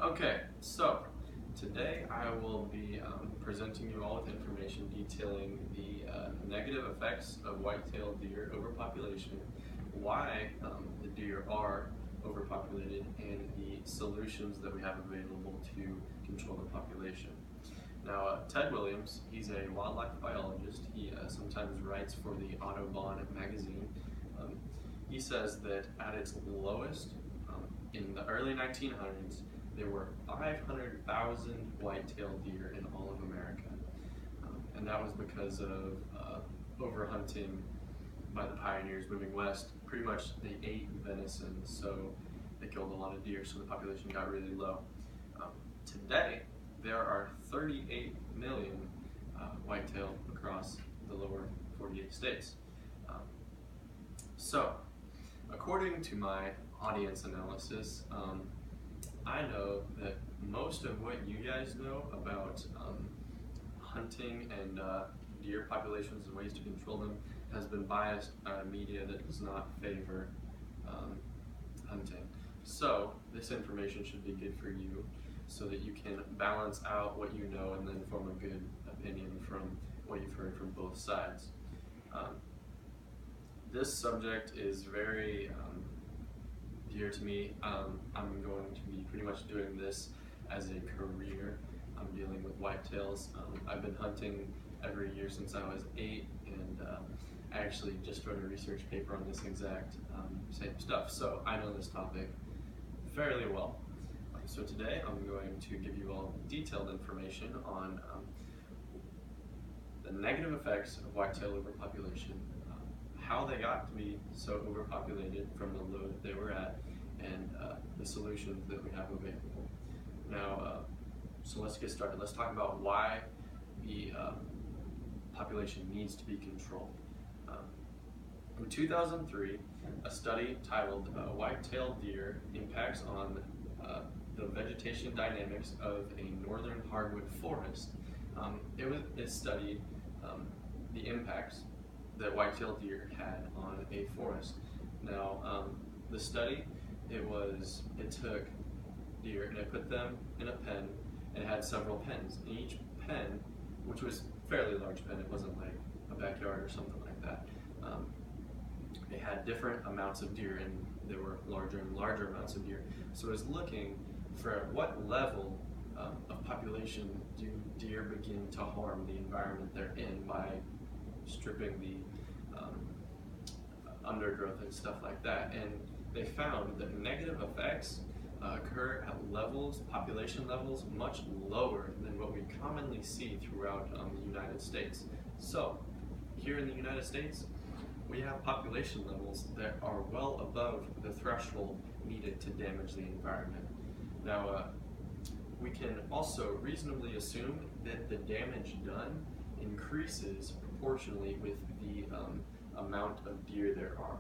Okay, so today I will be presenting you all with information detailing the negative effects of white-tailed deer overpopulation, why the deer are overpopulated, and the solutions that we have available to control the population. Now, Ted Williams, he's a wildlife biologist. He sometimes writes for the Audubon magazine. He says that at its lowest, in the early 1900s, there were 500,000 white-tailed deer in all of America. And that was because of overhunting by the pioneers moving west. Pretty much they ate venison, so they killed a lot of deer, so the population got really low. Today, there are 38 million white-tailed across the lower 48 states. So, according to my audience analysis, I know that most of what you guys know about hunting and deer populations and ways to control them has been biased by media that does not favor hunting. So this information should be good for you so that you can balance out what you know and then form a good opinion from what you've heard from both sides. This subject is very dear to me. I'm going to be pretty much doing this as a career. I'm dealing with whitetails. I've been hunting every year since I was 8, and I actually just wrote a research paper on this exact same stuff, so I know this topic fairly well. So today I'm going to give you all detailed information on the negative effects of whitetail overpopulation, how they got to be so overpopulated from the low that they were at, and the solutions that we have available. Now, so let's get started. Let's talk about why the population needs to be controlled. In 2003, a study titled White-tailed Deer Impacts on the Vegetation Dynamics of a Northern Hardwood Forest. It studied the impacts that white-tailed deer had on a forest. Now, the study, it took deer and it put them in a pen and it had several pens. And each pen, which was a fairly large pen, it wasn't like a backyard or something like that, it had different amounts of deer, and there were larger and larger amounts of deer. So it was looking for at what level of population do deer begin to harm the environment they're in by stripping the undergrowth and stuff like that. And they found that negative effects occur at population levels much lower than what we commonly see throughout the United States. So here in the United States, we have population levels that are well above the threshold needed to damage the environment. Now, we can also reasonably assume that the damage done increases proportionally with the amount of deer there are.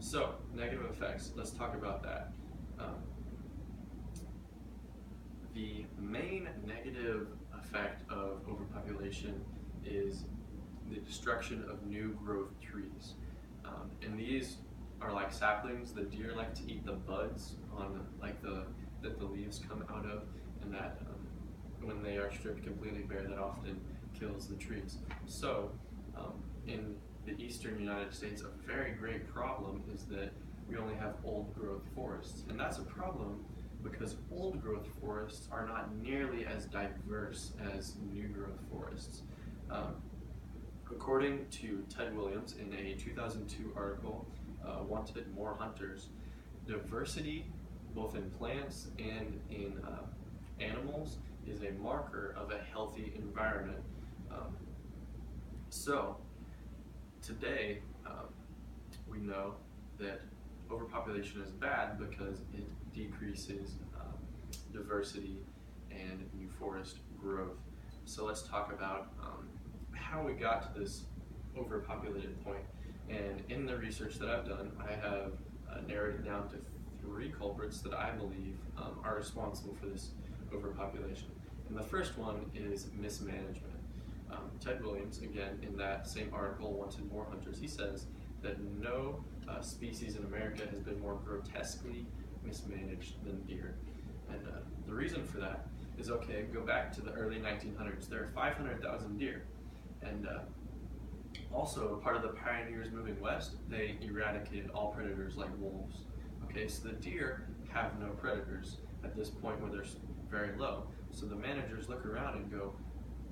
So, negative effects, let's talk about that. The main negative effect of overpopulation is the destruction of new growth trees. And these are like saplings. The deer like to eat the buds on that the leaves come out of, and that when they are stripped completely bare, that often kills the trees. So in the eastern United States, a very great problem is that we only have old growth forests. And that's a problem because old growth forests are not nearly as diverse as new growth forests. According to Ted Williams in a 2002 article, Wanted More Hunters, diversity both in plants and in animals is a marker of a healthy environment. So today we know that overpopulation is bad because it decreases diversity and new forest growth. So let's talk about how we got to this overpopulated point. And in the research that I've done, I have narrowed it down to 3 culprits that I believe are responsible for this overpopulation. And the first one is mismanagement. Ted Williams, again, in that same article, Wanted More Hunters, he says that no species in America has been more grotesquely mismanaged than deer. And the reason reason for that is, okay, go back to the early 1900s. There are 500,000 deer. And also, part of the pioneers moving west, they eradicated all predators like wolves. Okay, so the deer have no predators at this point where they're very low. So the managers look around and go,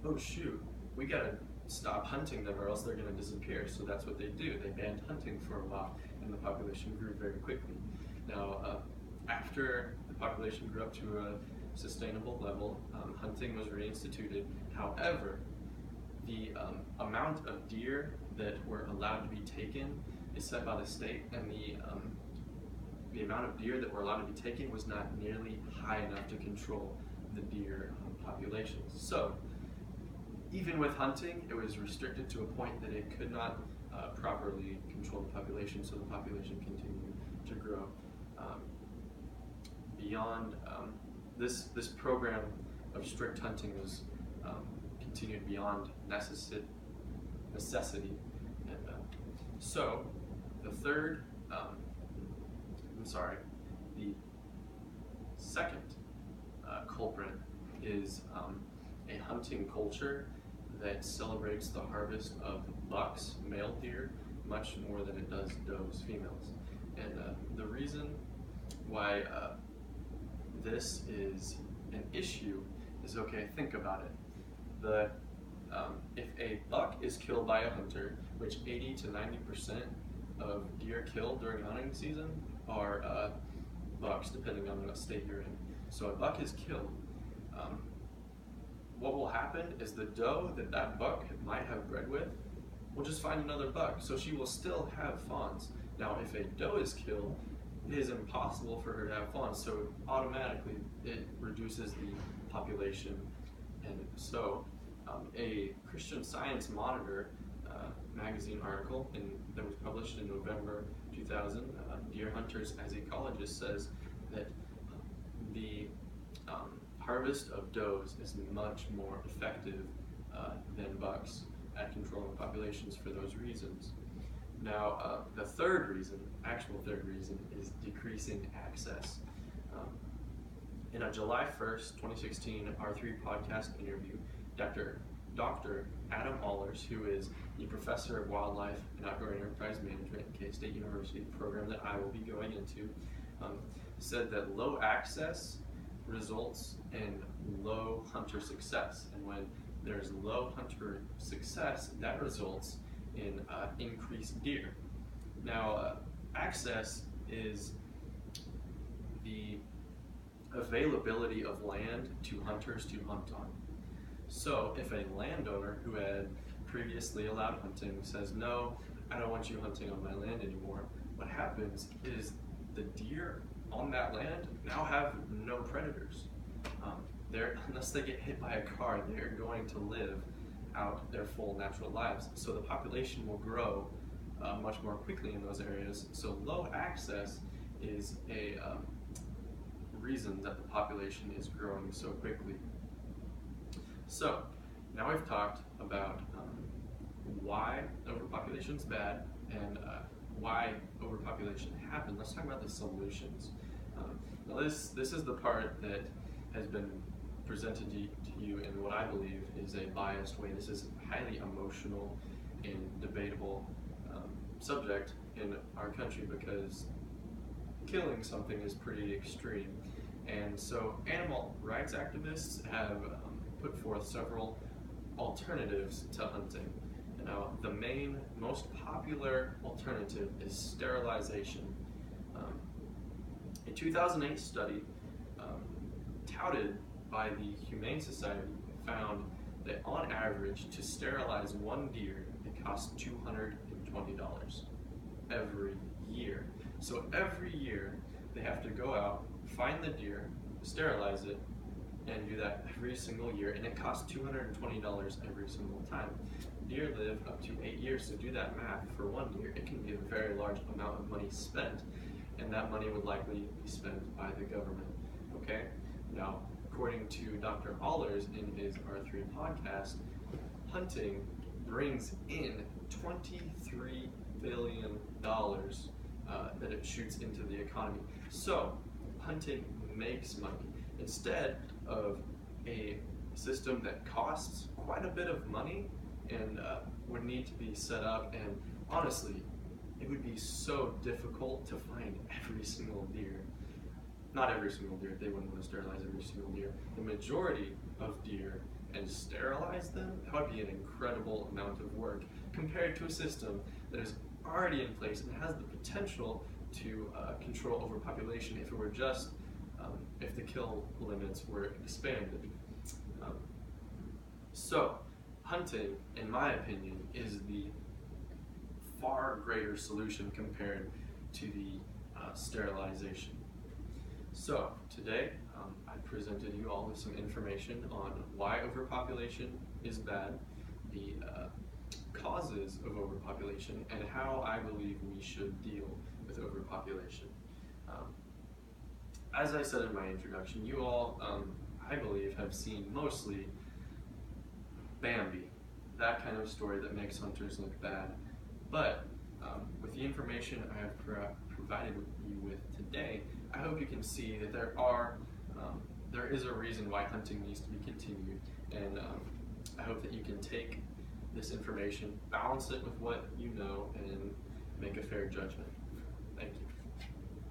oh shoot, we gotta stop hunting them or else they're gonna disappear. So that's what they do. They banned hunting for a while and the population grew very quickly. Now, after the population grew up to a sustainable level, hunting was reinstituted. However, the amount of deer that were allowed to be taken is set by the state, and the amount of deer that were allowed to be taken was not nearly high enough to control the deer populations. So, even with hunting, it was restricted to a point that it could not properly control the population, so the population continued to grow. Beyond this program of strict hunting was continued beyond necessity. And so the second culprit is a hunting culture that celebrates the harvest of bucks, male deer, much more than it does does, females. And the reason why this is an issue is, okay, think about it. If a buck is killed by a hunter, which 80 to 90% of deer killed during hunting season are bucks, depending on what state you're in. So a buck is killed. What will happen is the doe that buck might have bred with will just find another buck, so she will still have fawns. Now, if a doe is killed, it is impossible for her to have fawns, so automatically it reduces the population. And so a Christian Science Monitor magazine article that was published in November 2000, Deer Hunters as Ecologists, says that the harvest of does is much more effective than bucks at controlling populations for those reasons. Now, the actual third reason, is decreasing access. In a July 1st, 2016 R3 podcast interview, Dr. Adam Allers, who is the professor of wildlife and outdoor enterprise management at K-State University, the program that I will be going into, said that low access results in low hunter success. And when there's low hunter success, that results in increased deer. Now, access is the availability of land to hunters to hunt on. So if a landowner who had previously allowed hunting says, no, I don't want you hunting on my land anymore, what happens is the deer on that land now have no predators. Unless they get hit by a car, they're going to live out their full natural lives. So the population will grow much more quickly in those areas. So low access is a reason that the population is growing so quickly. So now we've talked about why overpopulation is bad and why overpopulation happened. Let's talk about the solutions. Now this is the part that has been presented to you in what I believe is a biased way. This is a highly emotional and debatable subject in our country because killing something is pretty extreme. And so animal rights activists have put forth several alternatives to hunting. Now, the most popular alternative is sterilization. A 2008 study touted by the Humane Society found that on average, to sterilize one deer, it costs $220 every year. So every year, they have to go out, find the deer, sterilize it, and do that every single year, and it costs $220 every single time. Deer live up to 8 years, so do that math. For one deer, it can be a very large amount of money spent, and that money would likely be spent by the government. Okay? Now, according to Dr. Allers in his R3 podcast, hunting brings in $23 billion that it shoots into the economy. So, hunting makes money. instead of a system that costs quite a bit of money and would need to be set up, and honestly, it would be so difficult to find every single deer. Not every single deer, they wouldn't want to sterilize every single deer. The majority of deer and sterilize them, that would be an incredible amount of work compared to a system that is already in place and has the potential to control overpopulation if it were just, if the kill limits were expanded. So, hunting, in my opinion, is the far greater solution compared to the sterilization. So, today I presented you all with some information on why overpopulation is bad, the causes of overpopulation, and how I believe we should deal with overpopulation. As I said in my introduction, you all, I believe, have seen mostly Bambi, that kind of story that makes hunters look bad. But with the information I have provided you with today, I hope you can see that there is a reason why hunting needs to be continued, and I hope that you can take this information, balance it with what you know, and make a fair judgment. Thank you.